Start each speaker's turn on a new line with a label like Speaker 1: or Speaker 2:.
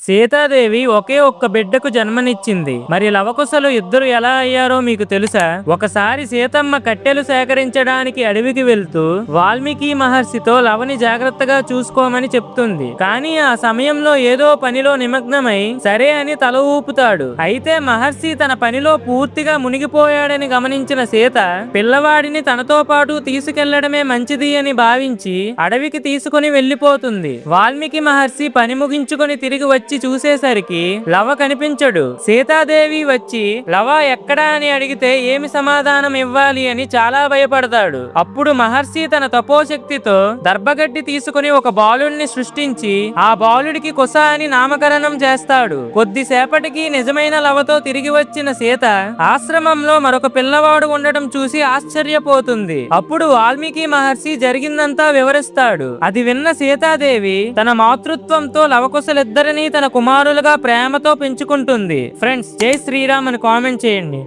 Speaker 1: సీతాదేవి ఒకే ఒక్క బిడ్డకు జన్మనిచ్చింది. మరి లవకుశలు ఇద్దరు ఎలా అయ్యారో మీకు తెలుసా? ఒకసారి సీతమ్మ కట్టెలు సేకరించడానికి అడవికి వెళ్తూ వాల్మీకి మహర్షితో లవని జాగ్రత్తగా చూసుకోమని చెప్తుంది. కానీ ఆ సమయంలో ఏదో పనిలో నిమగ్నమై సరే అని తల ఊపుతాడు. అయితే మహర్షి తన పనిలో పూర్తిగా మునిగిపోయాడని గమనించిన సీత పిల్లవాడిని తనతో పాటు తీసుకెళ్లడమే మంచిది అని భావించి అడవికి తీసుకుని వెళ్లిపోతుంది. వాల్మీకి మహర్షి పని ముగించుకొని తిరిగి వచ్చి చూసేసరికి లవ కనిపించడు. సీతాదేవి వచ్చి లవ ఎక్కడా అని అడిగితే ఏమి సమాధానం ఇవ్వాలి అని చాలా భయపడతాడు. అప్పుడు మహర్షి తన తపోశక్తితో దర్భగడ్డి తీసుకుని ఒక బాలుడిని సృష్టించి ఆ బాలుడికి కుశ అని నామకరణం చేస్తాడు. కొద్దిసేపటికి నిజమైన లవతో తిరిగి వచ్చిన సీత ఆశ్రమంలో మరొక పిల్లవాడు ఉండటం చూసి ఆశ్చర్యపోతుంది. అప్పుడు వాల్మీకి మహర్షి జరిగిందంతా వివరిస్తాడు. అది విన్న సీతాదేవి తన మాతృత్వంతో లవకుశలిద్దరినీ తన కుమారులుగా ప్రేమతో పెంచుకుంటుంది. ఫ్రెండ్స్, జై శ్రీరామ్ అని కామెంట్ చేయండి.